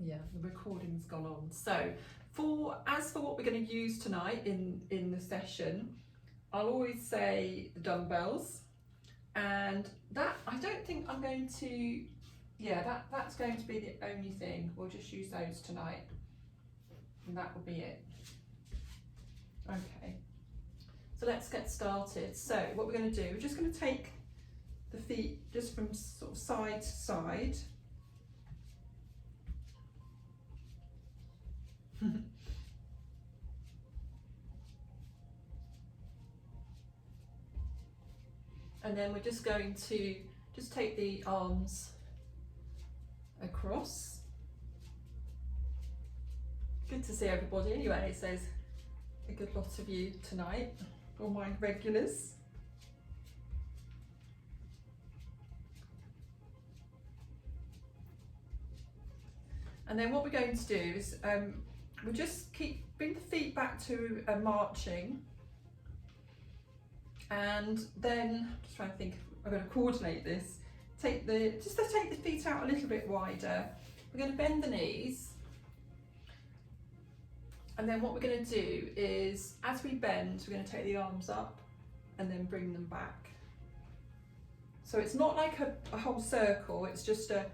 Yeah, the recording's gone on. So as for what we're going to use tonight in the session, I'll always say the dumbbells, and that I don't think I'm going to, yeah, that's going to be the only thing. We'll just use those tonight, and that will be it. Okay, so let's get started. So what we're going to do, we're just going to take the feet just from sort of side to side. And then we're just going to just take the arms across. Good to see everybody anyway, it says a good lot of you tonight, all my regulars. And then what we're going to do is we'll just bring the feet back to marching, and then just trying to think if I'm going to coordinate this. Take the feet out a little bit wider. We're going to bend the knees, and then what we're going to do is, as we bend, we're going to take the arms up and then bring them back. So it's not like a whole circle, it's just a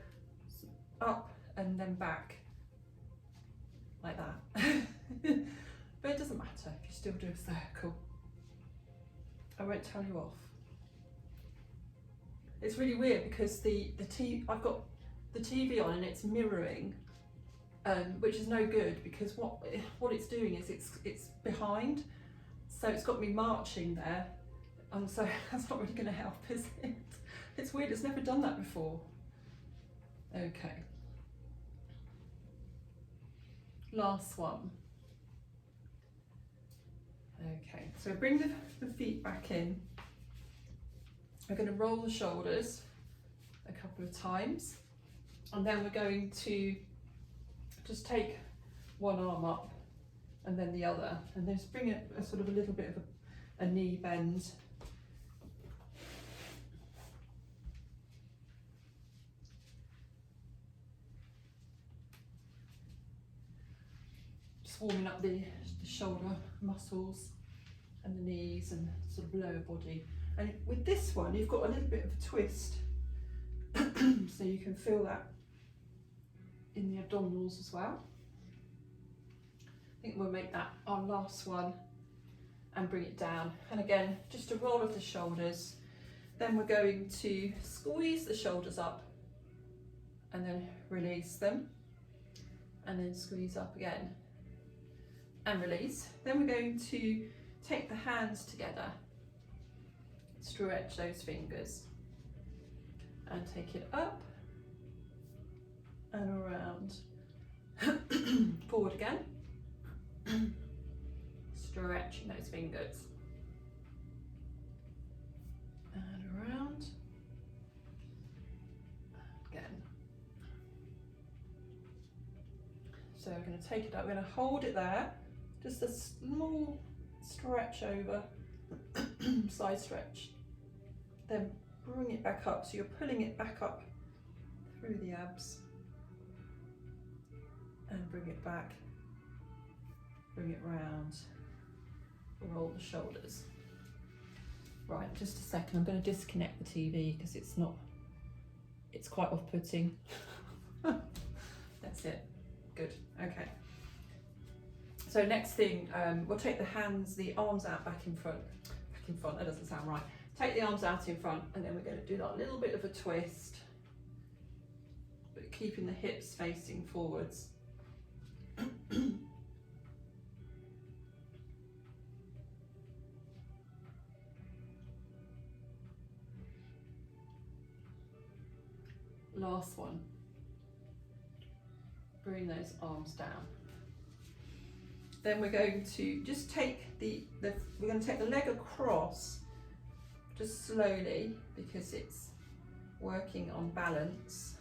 up and then back, like that. But it doesn't matter if you still do a circle. I won't tell you off. It's really weird because I've got the TV on and it's mirroring, which is no good, because what it's doing is it's behind, so it's got me marching there, and so that's not really going to help, is it? It's weird, it's never done that before. Okay. Last one. Okay, so bring the feet back in. We're going to roll the shoulders a couple of times, and then we're going to just take one arm up and then the other, and then just bring it a sort of a little bit of a knee bend. Just warming up the shoulder muscles and the knees and sort of lower body. And with this one, you've got a little bit of a twist, so you can feel that in the abdominals as well. I think we'll make that our last one and bring it down. And again, just a roll of the shoulders. Then we're going to squeeze the shoulders up and then release them, and then squeeze up again and release. Then we're going to take the hands together, stretch those fingers, and take it up and around. Forward again, stretching those fingers, and around again. So we're going to take it up, we're going to hold it there, just a small stretch over, side stretch, then bring it back up, so you're pulling it back up through the abs, and bring it back, bring it round, roll the shoulders. Right, just a second, I'm going to disconnect the TV because it's quite off-putting. That's it, good, okay. So next thing, we'll take the arms out back in front, that doesn't sound right. Take the arms out in front, and then we're going to do that little bit of a twist, but keeping the hips facing forwards. Last one. Bring those arms down. Then we're going to just take we're going to take the leg across, just slowly, because it's working on balance.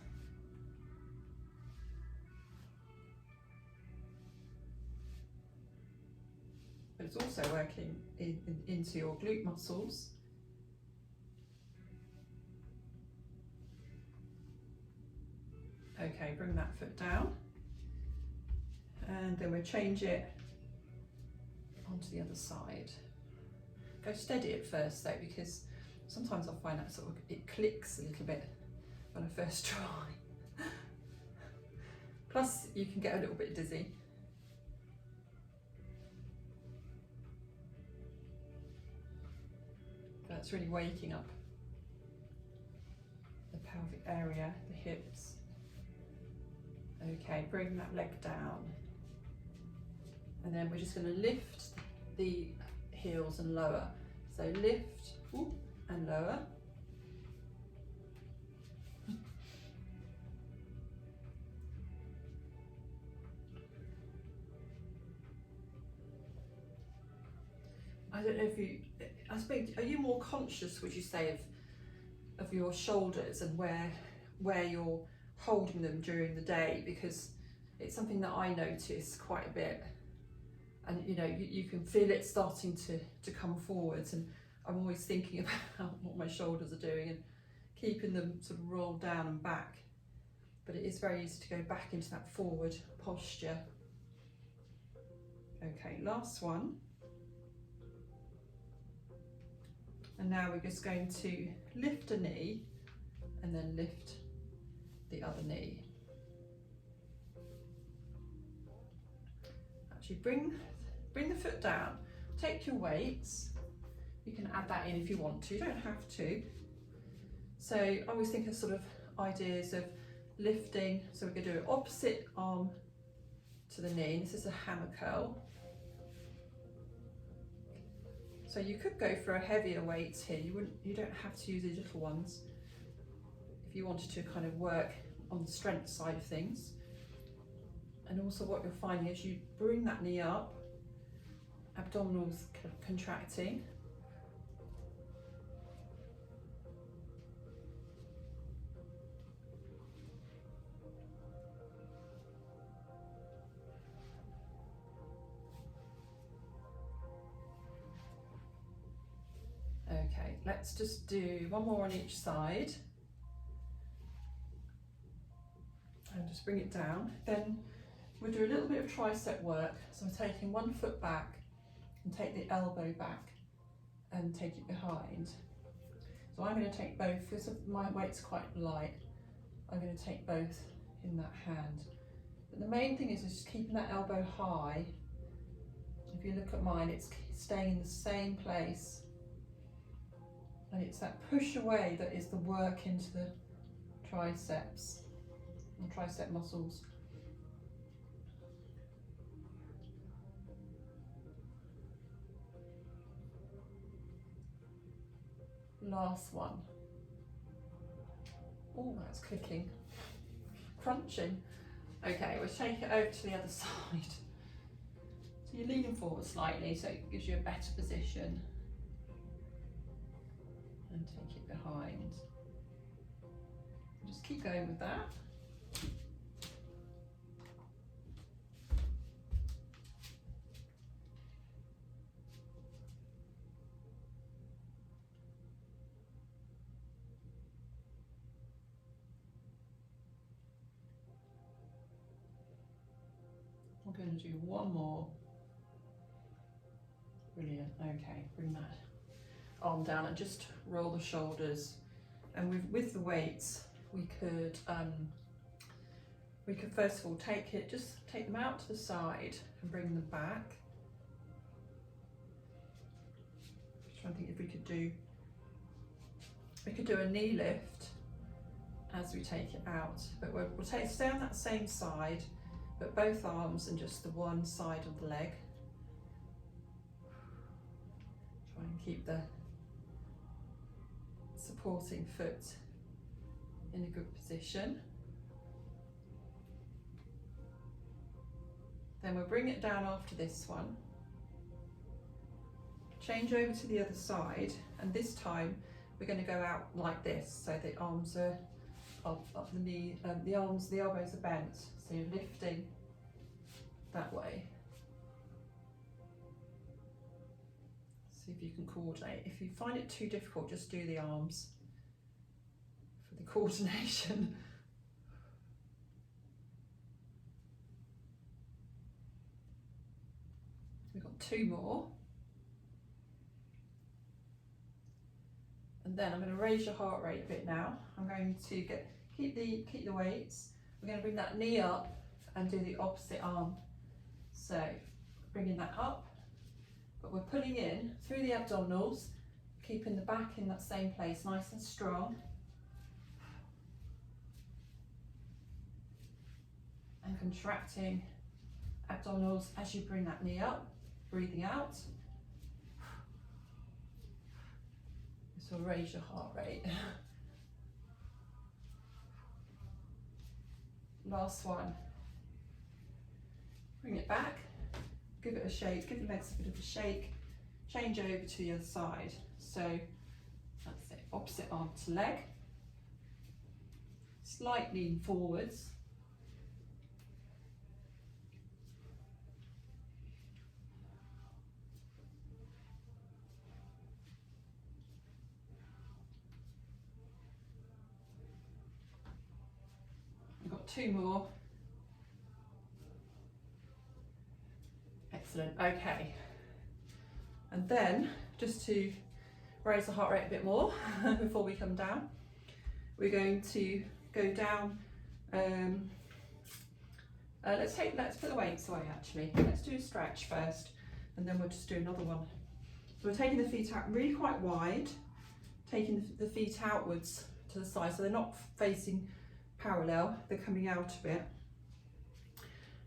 But it's also working into your glute muscles. Okay, bring that foot down. And then we'll change it onto the other side. Go steady at first though, because sometimes I find that sort of, it clicks a little bit when I first try. Plus you can get a little bit dizzy. That's really waking up the pelvic area, the hips. Okay, bring that leg down. And then we're just going to lift the heels and lower. So lift and lower. I don't know if you, I suppose, are you more conscious, would you say, of your shoulders and where you're holding them during the day? Because it's something that I notice quite a bit, and you know, you can feel it starting to come forwards, and I'm always thinking about what my shoulders are doing and keeping them sort of rolled down and back. But it is very easy to go back into that forward posture. Okay, last one. And now we're just going to lift a knee and then lift the other knee. Actually bring the foot down, take your weights. You can add that in if you want to, you don't have to. So I always think of sort of ideas of lifting. So we're going to do an opposite arm to the knee. This is a hammer curl. So you could go for a heavier weight here. You don't have to use these little ones if you wanted to kind of work on the strength side of things. And also what you're finding is you bring that knee up, abdominals contracting. Okay, let's just do one more on each side. And just bring it down. Then we'll do a little bit of tricep work. So I'm taking one foot back and take the elbow back and take it behind. So I'm going to take both, because my weight's quite light, I'm going to take both in that hand. But the main thing is just keeping that elbow high. If you look at mine, it's staying in the same place. And it's that push away that is the work into the triceps and tricep muscles. Last one. Oh, that's clicking, crunching. Okay, we'll take it over to the other side. So you're leaning forward slightly, so it gives you a better position. And take it behind. Just keep going with that. I'm going to do one more. Brilliant. Okay, bring that arm down and just roll the shoulders. And with the weights, we could first of all take them out to the side and bring them back. Just trying to think if we could do a knee lift as we take it out, but we'll stay on that same side, but both arms and just the one side of the leg. Try and keep the supporting foot in a good position. Then we'll bring it down after this one. Change over to the other side, and this time we're going to go out like this, so the arms are up the knee, the elbows are bent, so you're lifting that way. See if you can coordinate. If you find it too difficult, just do the arms for the coordination. 2 more. And then I'm going to raise your heart rate a bit now. I'm going to keep the weights. We're going to bring that knee up and do the opposite arm. So bringing that up, but we're pulling in through the abdominals, keeping the back in that same place, nice and strong. And contracting abdominals as you bring that knee up, breathing out. This will raise your heart rate. Last one. Bring it back, give it a shake, give the legs a bit of a shake, change over to the other side. So that's it, opposite arm to leg. Slight lean forwards. I've got 2 more. Excellent, okay. And then, just to raise the heart rate a bit more before we come down, we're going to go down. Let's put the weights away actually. Let's do a stretch first, and then we'll just do another one. So we're taking the feet out really quite wide, taking the feet outwards to the side, so they're not facing parallel, they're coming out a bit.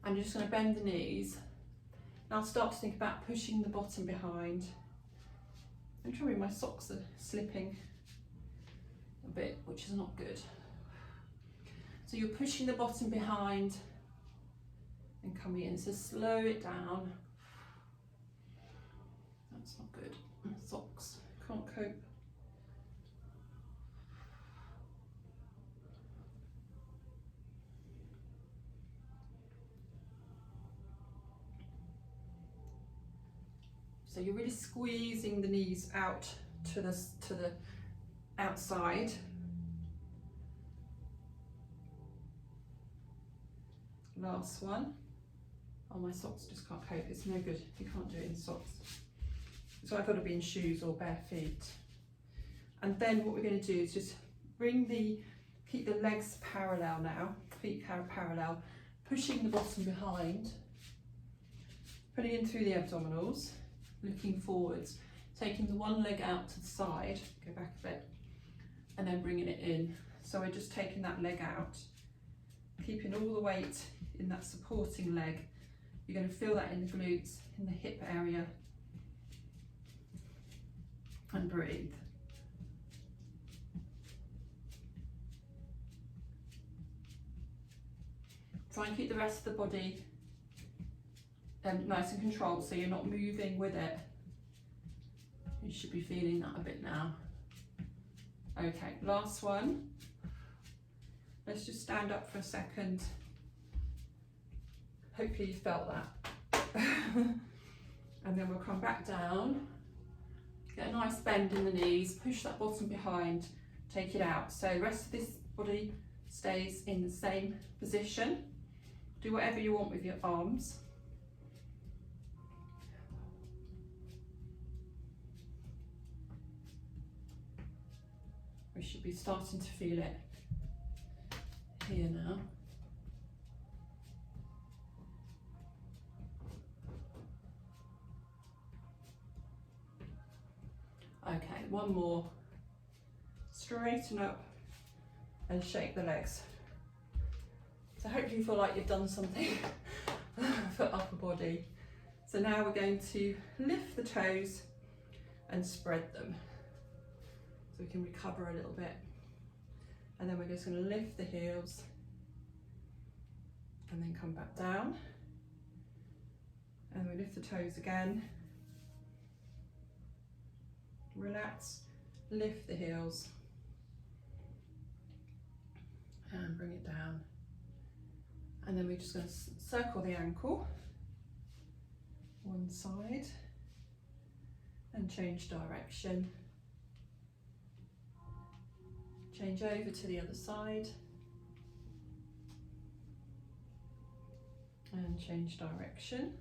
And you're just going to bend the knees. Now start to think about pushing the bottom behind. I'm trying, my socks are slipping a bit, which is not good. So you're pushing the bottom behind and coming in, so slow it down. That's not good. Socks, can't cope. So you're really squeezing the knees out to the outside. Last one. Oh, my socks just can't cope. It's no good. You can't do it in socks. So I've got to be in shoes or bare feet. And then what we're going to do is just keep the legs parallel now, feet parallel, pushing the bottom behind, putting in through the abdominals, looking forwards, taking the one leg out to the side, go back a bit, and then bringing it in. So we're just taking that leg out, keeping all the weight in that supporting leg. You're going to feel that in the glutes, in the hip area, and breathe. Try and keep the rest of the body nice and controlled, so you're not moving with it. You should be feeling that a bit now. Okay, last one. Let's just stand up for a second. Hopefully you felt that. And then we'll come back down. Get a nice bend in the knees, push that bottom behind, take it out. So the rest of this body stays in the same position. Do whatever you want with your arms. We should be starting to feel it here now. Okay, one more. Straighten up and shake the legs. So hopefully you feel like you've done something for upper body. So now we're going to lift the toes and spread them, so we can recover a little bit. And then we're just going to lift the heels and then come back down. And we lift the toes again. Relax, lift the heels and bring it down. And then we're just going to circle the ankle one side and change direction. Change over to the other side and change direction.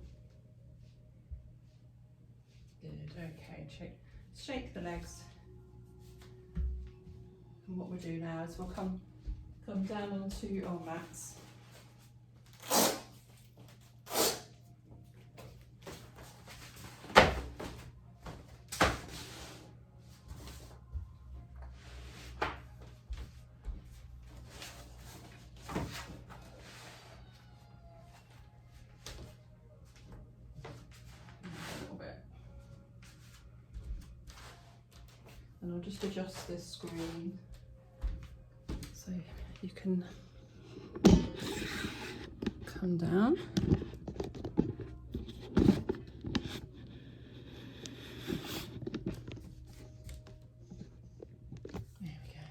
Okay, shake the legs. And what we'll do now is we'll come down onto our mats. And I'll just adjust this screen so you can come down. There we go.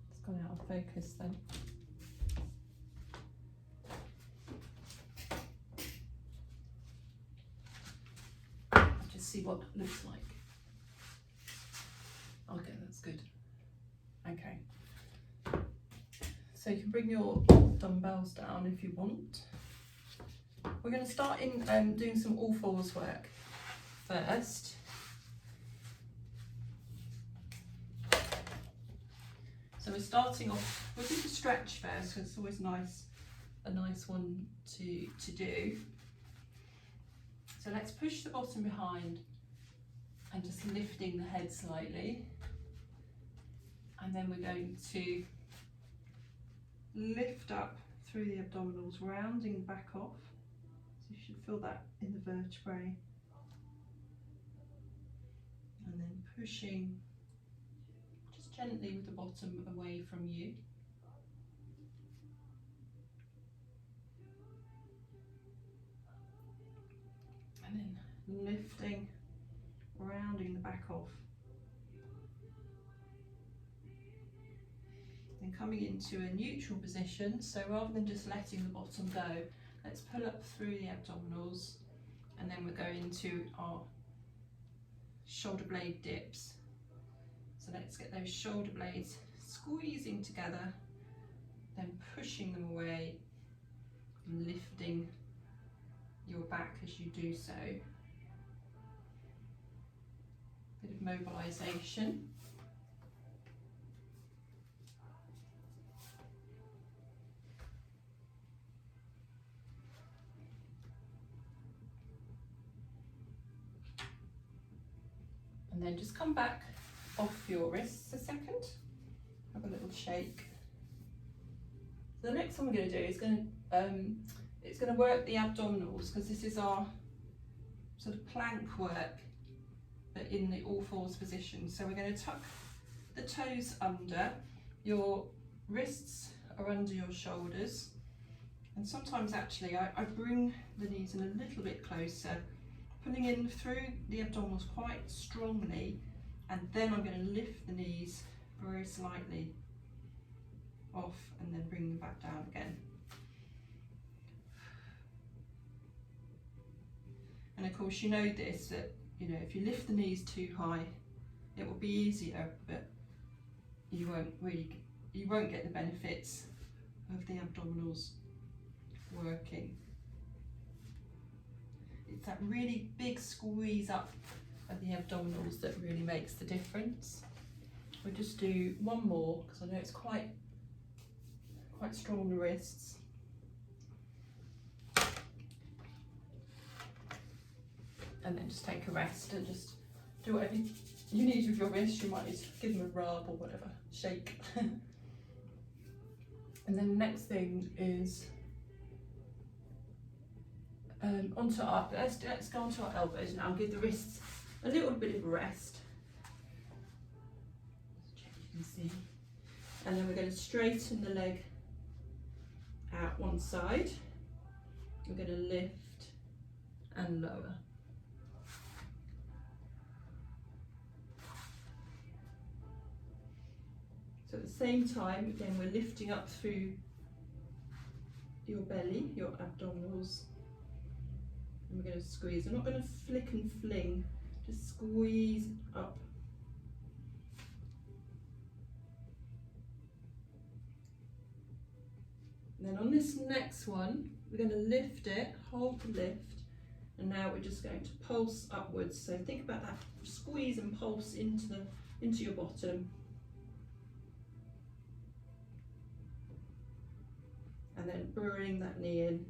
It's gone out of focus then. See what it looks like. Okay, that's good. Okay, so you can bring your dumbbells down if you want. We're going to start in doing some all fours work first. So we're starting off, we'll do the stretch first because it's always a nice one to do. So let's push the bottom behind and just lifting the head slightly. And then we're going to lift up through the abdominals, rounding the back off. So you should feel that in the vertebrae. And then pushing just gently with the bottom away from you. And then lifting, rounding the back off. Then coming into a neutral position, so rather than just letting the bottom go, let's pull up through the abdominals, and then we're going into our shoulder blade dips. So let's get those shoulder blades squeezing together, then pushing them away and lifting your back as you do so. Bit of mobilization. And then just come back off your wrists a second. Have a little shake. So the next one we're going to do is it's going to work the abdominals, because this is our sort of plank work, but in the all fours position. So we're going to tuck the toes under, your wrists are under your shoulders, and sometimes actually I bring the knees in a little bit closer, pulling in through the abdominals quite strongly, and then I'm going to lift the knees very slightly off and then bring them back down again. And of course you know this, that if you lift the knees too high it will be easier, but you won't get the benefits of the abdominals working. It's that really big squeeze up of the abdominals that really makes the difference. We'll just do one more because I know it's quite strong on the wrists. And then just take a rest and just do whatever you need with your wrists. You might need to give them a rub or whatever, shake. And then the next thing is let's go onto our elbows now. Give the wrists a little bit of a rest. Check you can see. And then we're going to straighten the leg out one side. We're going to lift and lower. So at the same time, again, we're lifting up through your belly, your abdominals, and we're going to squeeze. I'm not going to flick and fling, just squeeze up. And then on this next one, we're going to lift it, hold the lift, and now we're just going to pulse upwards. So think about that squeeze and pulse into your bottom. And then bring that knee in.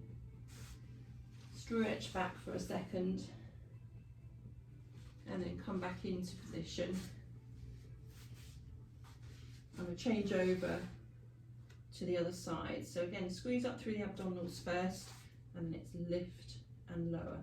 Stretch back for a second. And then come back into position. I'm going to change over to the other side. So again, squeeze up through the abdominals first, and then it's lift and lower.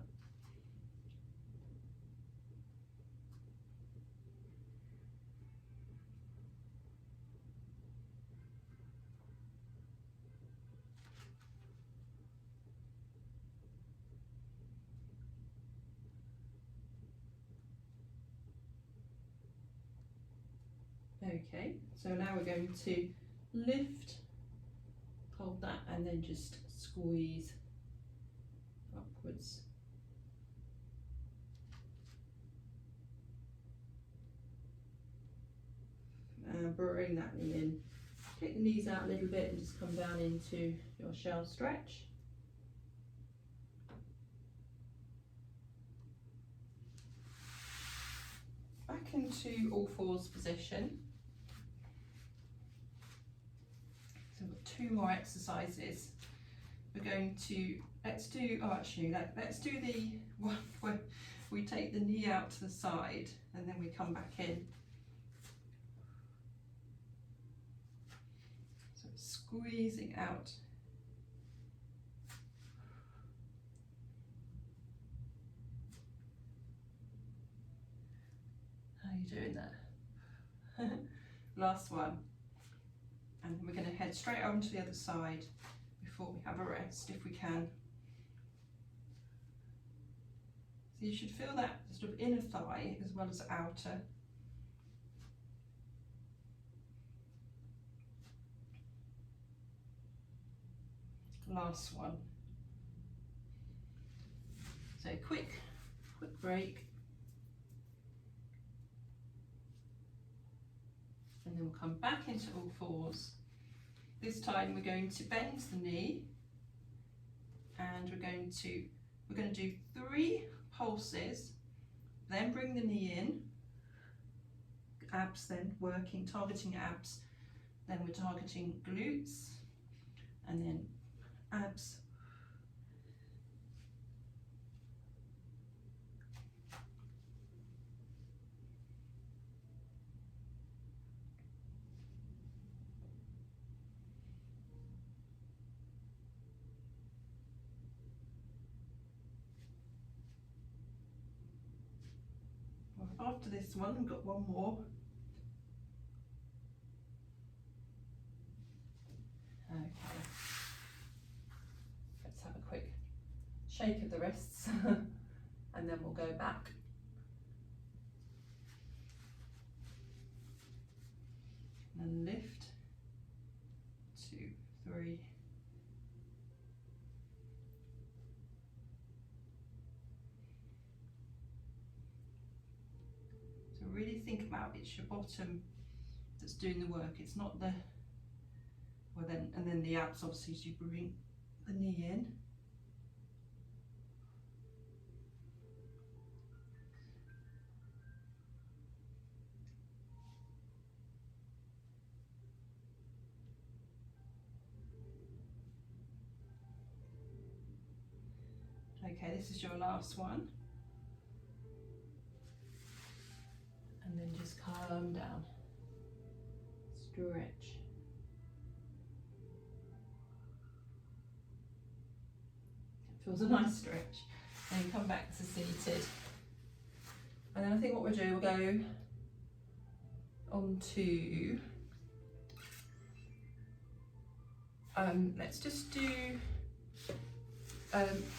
Okay, so now we're going to lift, hold that, and then just squeeze upwards. And bring that knee in. Take the knees out a little bit and just come down into your shell stretch. Back into all fours position. So we've got 2 more exercises. We're going to, let's do the one where we take the knee out to the side and then we come back in. So squeezing out. How are you doing that? Last one. And we're going to head straight on to the other side before we have a rest if we can. So you should feel that sort of inner thigh as well as outer. Last one. So quick break. And then we'll come back into all fours. This time we're going to bend the knee, and we're going to do 3 pulses, then bring the knee in, abs then working, targeting abs, then we're targeting glutes, and then abs. After this one, we've got one more. Okay. Let's have a quick shake of the wrists and then we'll go back. And lift. 2, 3. Really think about it's your bottom that's doing the work. It's not the and then the abs, obviously, as you bring the knee in. Okay, this is your last one. And then just calm down, stretch. Feels a nice stretch. And come back to seated. And then I think what we'll do, we'll go on to, let's just do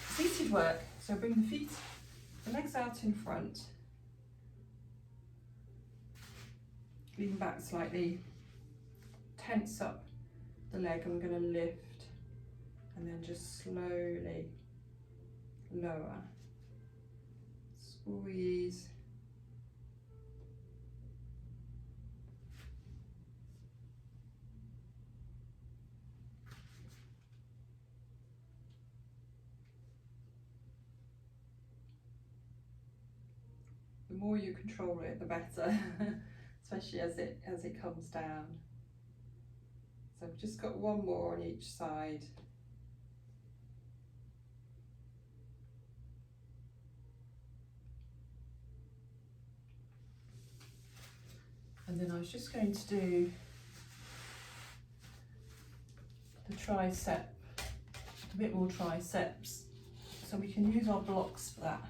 seated work. So bring the legs out in front. Lean back slightly, tense up the leg, and we're going to lift and then just slowly lower, squeeze, more you control it, the better, especially as it comes down. So we've just got one more on each side. And then I was just going to do the tricep, a bit more triceps, so we can use our blocks for that.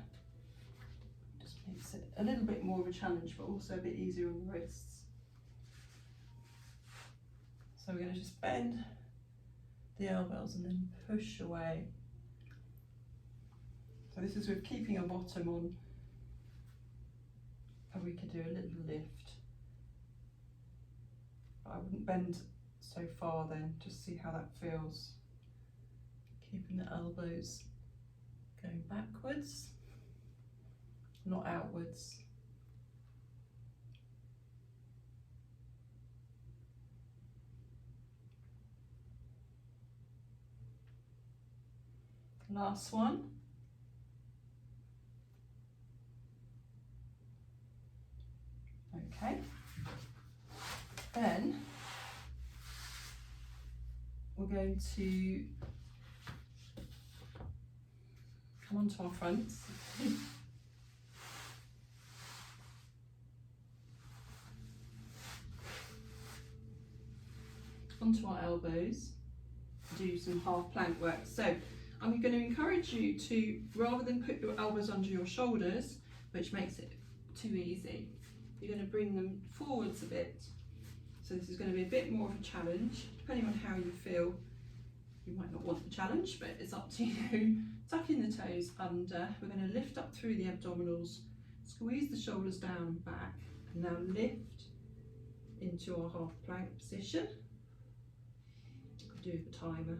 Just makes it a little bit more of a challenge, but also a bit easier on the wrists. So we're going to just bend the elbows and then push away. So this is with keeping our bottom on, and we could do a little lift. But I wouldn't bend so far then, just see how that feels. Keeping the elbows going backwards, not outwards. Last one. Okay. Then we're going to come onto our fronts. Onto our elbows, do some half plank work. So I'm going to encourage you to, rather than put your elbows under your shoulders, which makes it too easy, you're going to bring them forwards a bit. So this is going to be a bit more of a challenge, depending on how you feel. You might not want the challenge, but it's up to you. Tuck in the toes under. We're going to lift up through the abdominals, squeeze the shoulders down and back, and now lift into our half plank position. Do the timer.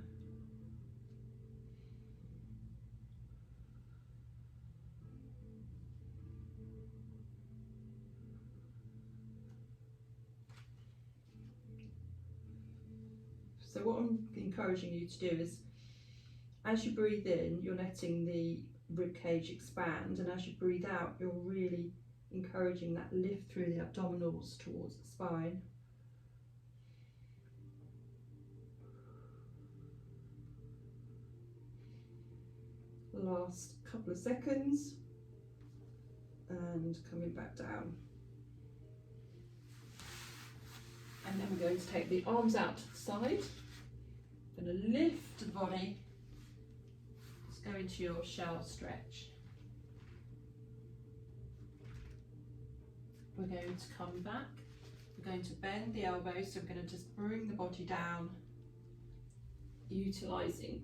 So what I'm encouraging you to do is, as you breathe in, you're letting the rib cage expand, and as you breathe out, you're really encouraging that lift through the abdominals towards the spine. Last couple of seconds, and coming back down. And then we're going to take the arms out to the side. Going to lift the body. Just go into your shell stretch. We're going to come back. We're going to bend the elbows, so we're going to just bring the body down, utilising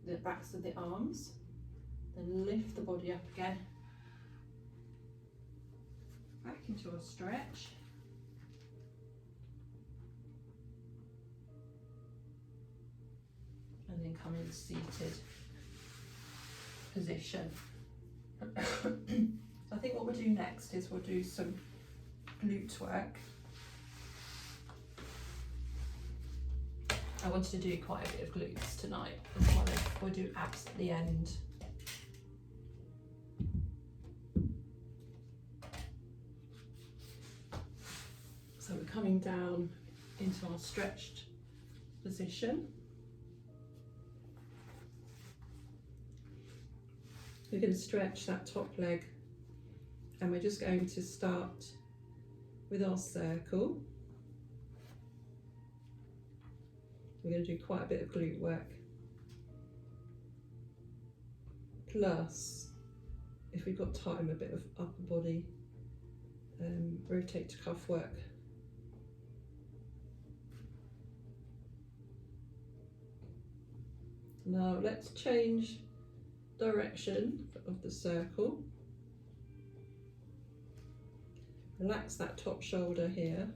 the backs of the arms. Then lift the body up again. Back into a stretch. And then come in seated position. So I think what we'll do next is we'll do some glute work. I wanted to do quite a bit of glutes tonight as well. We'll do abs at the end. So we're coming down into our stretched position. We're going to stretch that top leg, and we're just going to start with our circle. We're going to do quite a bit of glute work. Plus, if we've got time, a bit of upper body, rotate to cuff work. Now let's change direction of the circle. Relax that top shoulder here.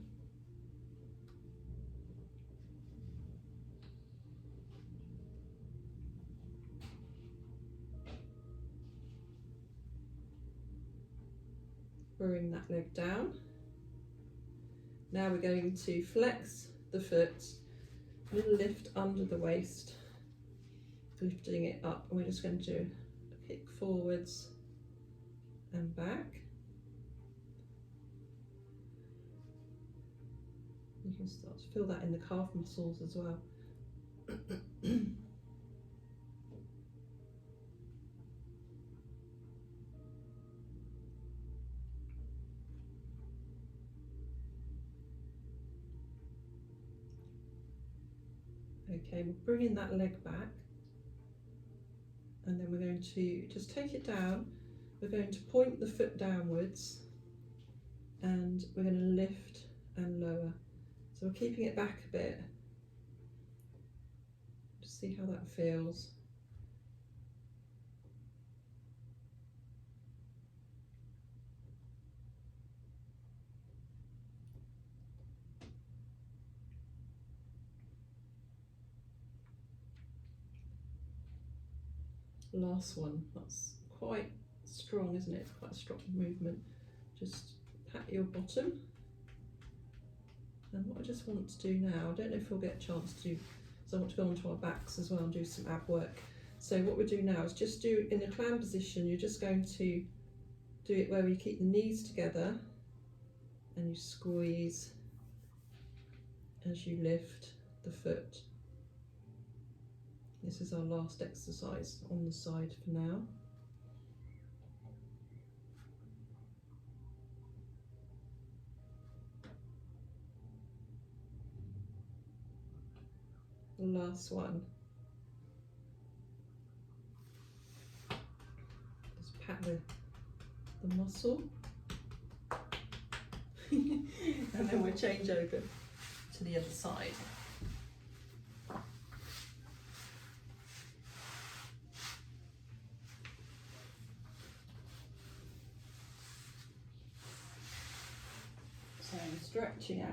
Bring that leg down. Now we're going to flex the foot, a little lift under the waist, lifting it up, and we're just going to do a kick forwards and back. You can start to feel that in the calf muscles as well. Okay, we're bringing that leg back, and then we're going to just take it down. We're going to point the foot downwards, and we're going to lift and lower. So we're keeping it back a bit. Just see how that feels. Last one, that's quite strong, isn't it? It's quite a strong movement. Just pat your bottom. And what I just want to do now, I don't know if we'll get a chance to do, so I want to go onto our backs as well and do some ab work. So what we'll do now is just do in the clam position, you're just going to do it where you keep the knees together and you squeeze as you lift the foot. This is our last exercise on the side for now. The last one. Just pat the muscle. And then we'll change over to the other side. So stretching out.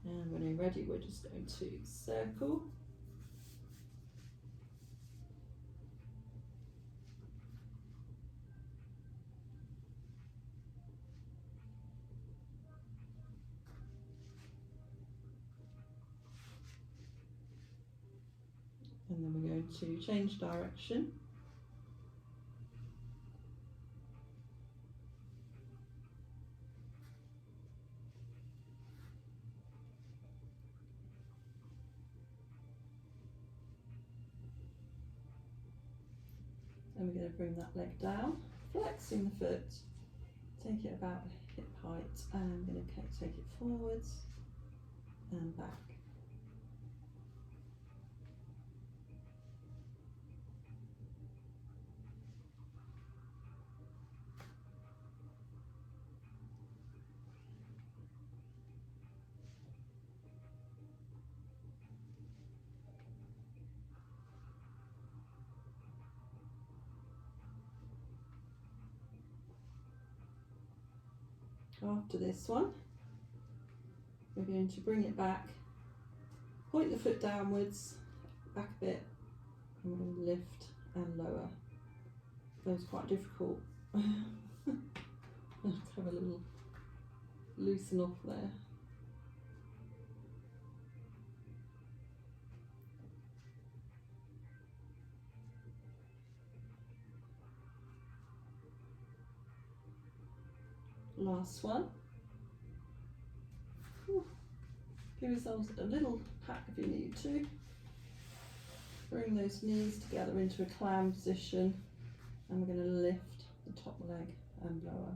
And when you're ready, we're just going to circle. And then we're going to change direction. And we're going to bring that leg down, flexing the foot, take it about hip height, and I'm going to take it forwards and back. After this one, we're going to bring it back, point the foot downwards, back a bit, and we're going to lift and lower. That was quite difficult. I have to have a little loosen off there. Last one. Give yourselves a little pat if you need to. Bring those knees together into a clam position, and we're going to lift the top leg and lower.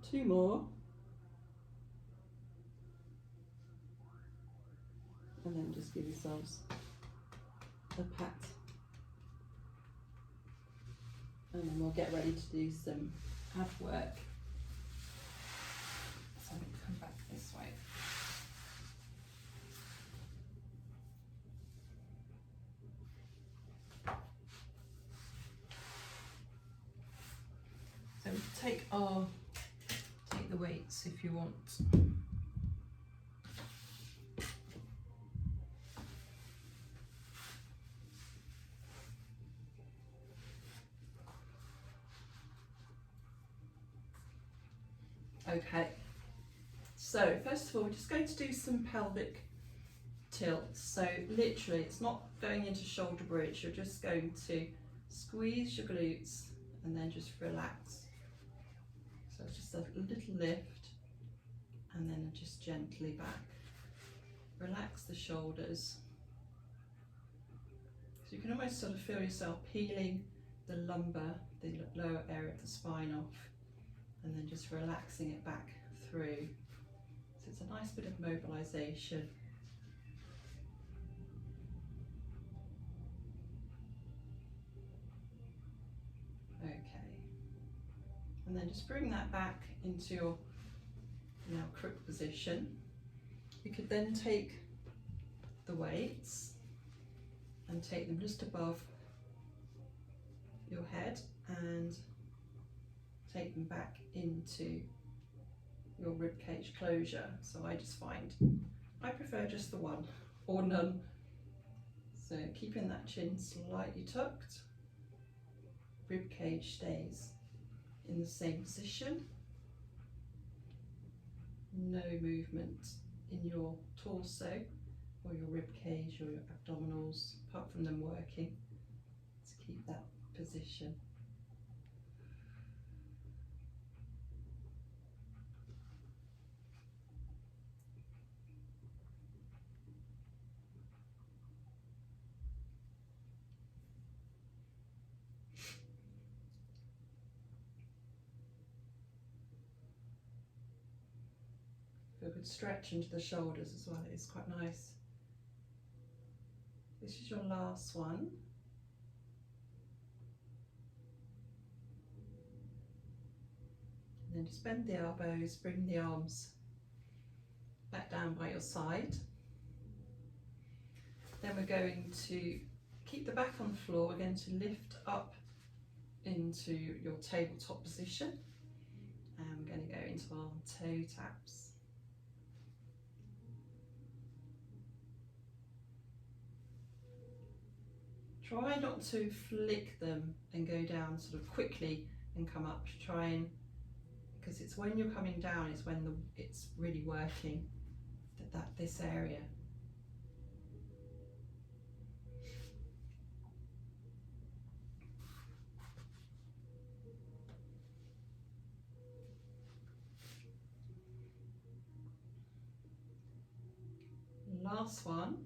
Two more, and then just give yourselves a pat, and then we'll get ready to do some ab work. So I'm going to come back this way. So take the weights if you want. Okay, so first of all, we're just going to do some pelvic tilts. So literally, it's not going into shoulder bridge, you're just going to squeeze your glutes and then just relax. So it's just a little lift and then just gently back. Relax the shoulders. So you can almost sort of feel yourself peeling the lumbar, the lower area of the spine off, and then just relaxing it back through. So it's a nice bit of mobilization. Okay. And then just bring that back into your now crook position. You could then take the weights and take them just above your head and take them back into your rib cage closure. So I just find I prefer just the one or none. So keeping that chin slightly tucked, rib cage stays in the same position. No movement in your torso or your rib cage or your abdominals, apart from them working to keep that position. Feel a good stretch into the shoulders as well, it's quite nice. This is your last one. And then just bend the elbows, bring the arms back down by your side. Then we're going to keep the back on the floor. We're going to lift up into your tabletop position. And we're going to go into our toe taps. Try not to flick them and go down sort of quickly and come up. Try and, because it's when you're coming down is when it's really working this area. Last one.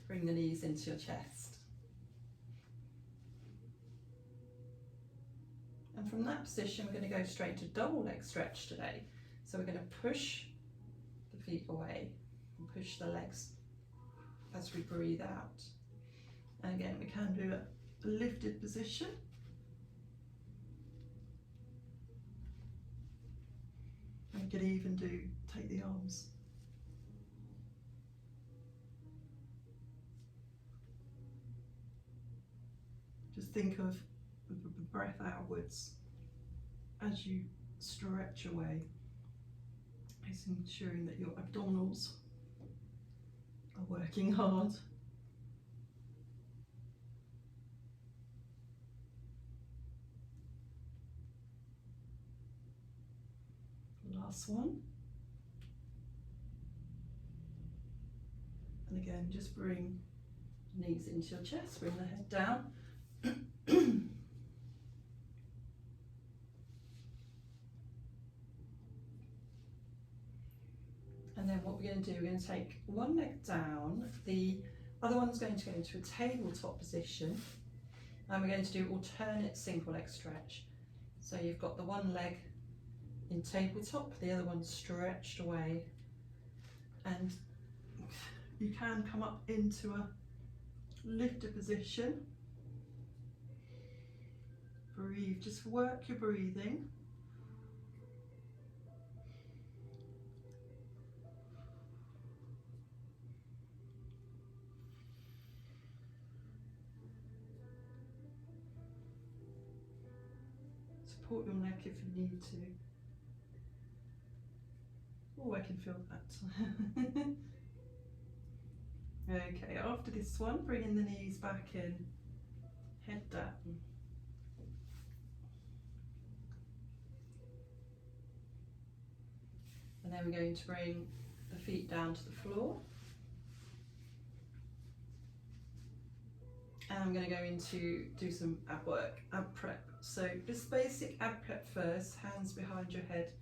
Bring the knees into your chest. And from that position, we're going to go straight to double leg stretch today. So we're going to push the feet away and push the legs as we breathe out. And again, we can do a lifted position. And we could even take the arms. Just think of the breath outwards as you stretch away. It's ensuring that your abdominals are working hard. Last one. And again, just bring knees into your chest, bring the head down. And then what we're going to do, we're going to take one leg down, the other one's going to go into a tabletop position, and we're going to do alternate single leg stretch. So you've got the one leg in tabletop, the other one stretched away, and you can come up into a lifted position. Breathe, just work your breathing. Support your neck if you need to. Oh, I can feel that. Okay, after this one, bringing the knees back in, head down. And then we're going to bring the feet down to the floor. And I'm going to go into do some ab work, ab prep. So just basic ab prep first, hands behind your head.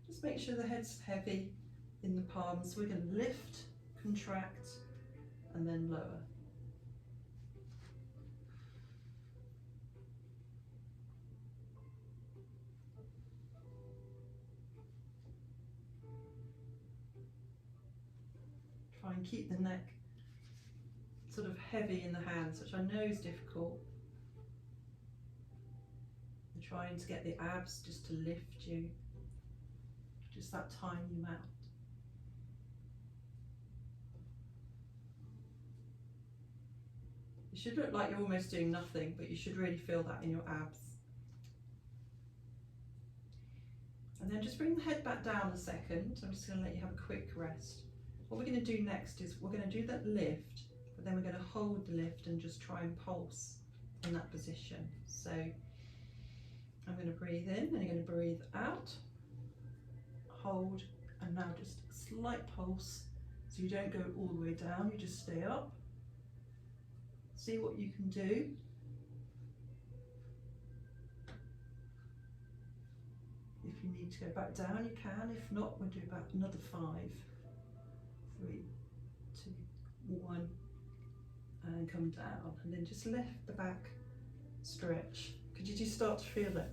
Just make sure the head's heavy in the palms. We're going to lift, contract, and then lower. Try and keep the neck sort of heavy in the hands, which I know is difficult. And trying to get the abs just to lift you, just that tiny amount. You should look like you're almost doing nothing, but you should really feel that in your abs. And then just bring the head back down a second. I'm just going to let you have a quick rest. What we're going to do next is we're going to do that lift, but then we're going to hold the lift and just try and pulse in that position. So I'm going to breathe in and you're going to breathe out, hold, and now just a slight pulse. So you don't go all the way down, you just stay up. See what you can do. If you need to go back down, you can. If not, we'll do about another 5, 3, 2, 1, and come down. And then just lift the back, stretch. Could you just start to feel it?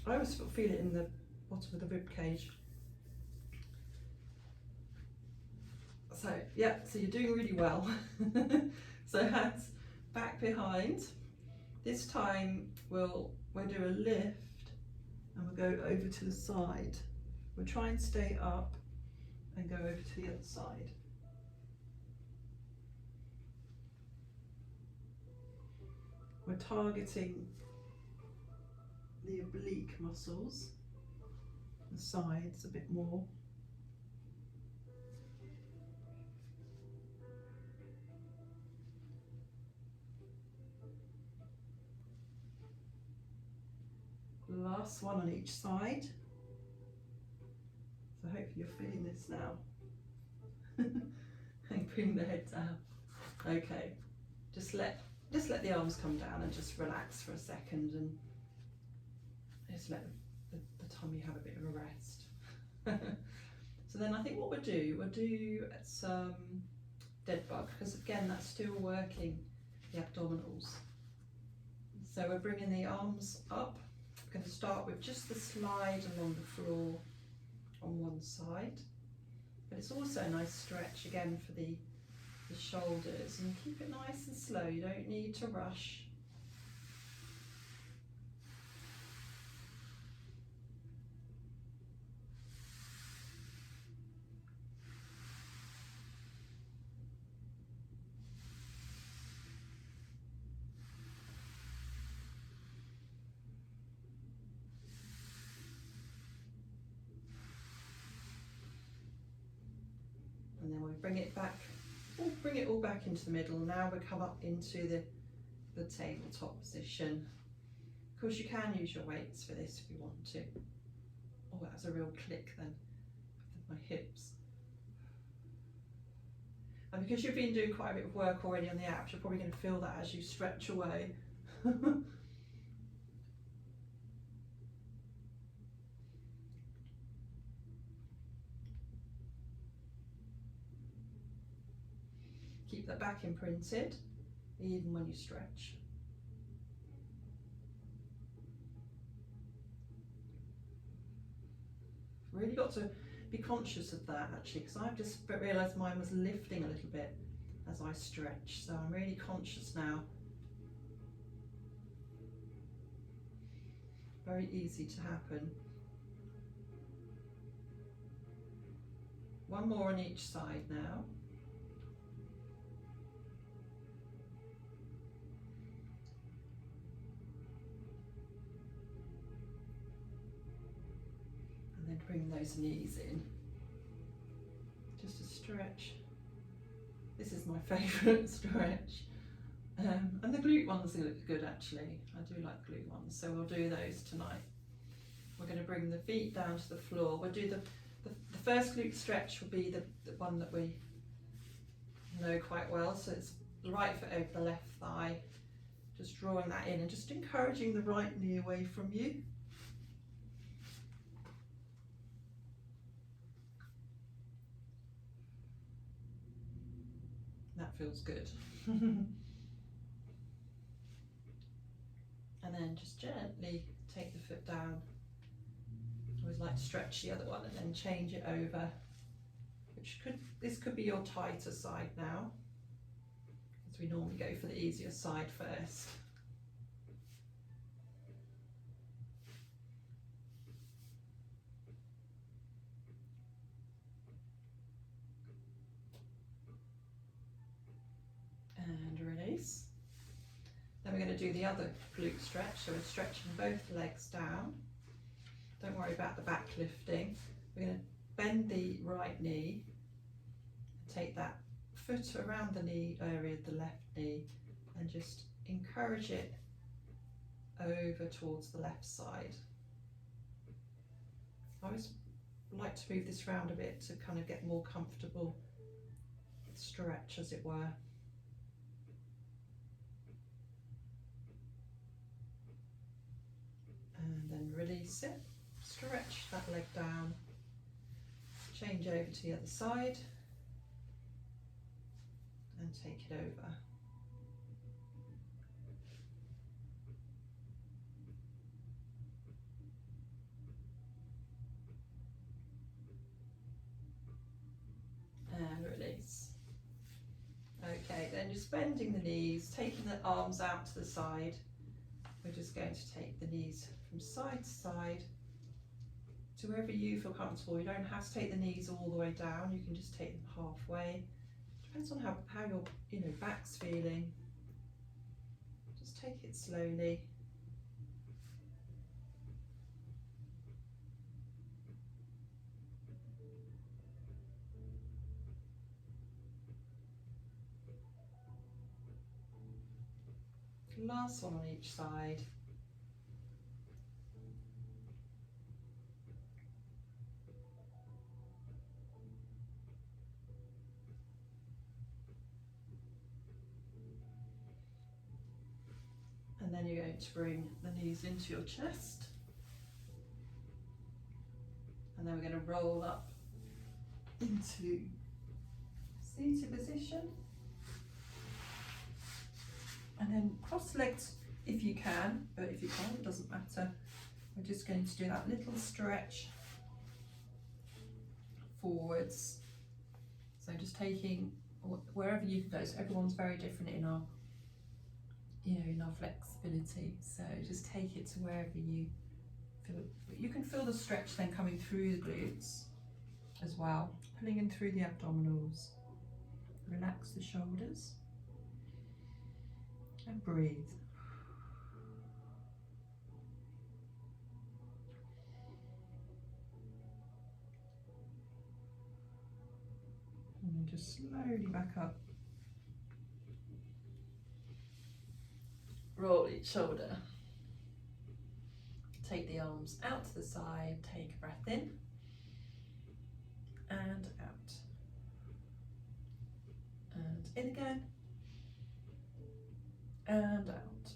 I always feel it in the bottom of the rib cage. So yeah, so you're doing really well. So hands back behind. This time we'll do a lift and we'll go over to the side. We'll try and stay up and go over to the other side. We're targeting the oblique muscles, the sides a bit more. Last one on each side. So hopefully you're feeling this now. And bring the head down. Okay, just let the arms come down and just relax for a second and just let the tummy have a bit of a rest. So then I think what we'll do some dead bug, because again that's still working the abdominals. So we're bringing the arms up. We're going to start with just the slide along the floor on one side, but it's also a nice stretch again for the shoulders, and keep it nice and slow, you don't need to rush. And then we bring it back, bring it all back into the middle. Now we come up into the tabletop position. Of course you can use your weights for this if you want to. Oh, that was a real click then, with my hips. And because you've been doing quite a bit of work already on the abs, you're probably going to feel that as you stretch away. Keep the back imprinted, even when you stretch. Really got to be conscious of that actually, because I've just realised mine was lifting a little bit as I stretch, so I'm really conscious now. Very easy to happen. One more on each side now. And then bring those knees in. Just a stretch. This is my favourite stretch. And the glute ones look good actually. I do like glute ones, so we'll do those tonight. We're going to bring the feet down to the floor. We'll do The first glute stretch will be the one that we know quite well. So it's the right foot over the left thigh, just drawing that in and just encouraging the right knee away from you. That feels good. And then just gently take the foot down. I always like to stretch the other one and then change it over, this could be your tighter side now, as we normally go for the easier side first. And release. Then we're going to do the other glute stretch, so we're stretching both legs down. Don't worry about the back lifting. We're going to bend the right knee, take that foot around the knee area of the left knee and just encourage it over towards the left side. I always like to move this around a bit to kind of get more comfortable stretch, as it were. And then release it, stretch that leg down, change over to the other side and take it over. And release. Okay, then just bending the knees, taking the arms out to the side. We're just going to take the knees from side to side to wherever you feel comfortable. You don't have to take the knees all the way down, you can just take them halfway. Depends on how your back's feeling. Just take it slowly. Last one on each side. And then you're going to bring the knees into your chest. And then we're going to roll up into seated position. And then cross legs if you can, but if you can't, it doesn't matter. We're just going to do that little stretch forwards. So just taking wherever you can go. So everyone's very different in our, in our flexibility. So just take it to wherever you feel. You can feel the stretch then coming through the glutes as well, pulling in through the abdominals. Relax the shoulders. And breathe. And then just slowly back up. Roll each shoulder. Take the arms out to the side, take a breath in and out. And in again. And out.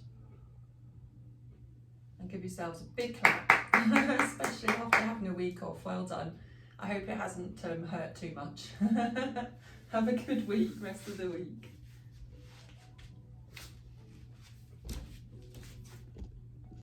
And give yourselves a big clap, especially after having a week off. Well done. I hope it hasn't hurt too much. Have a good week, rest of the week.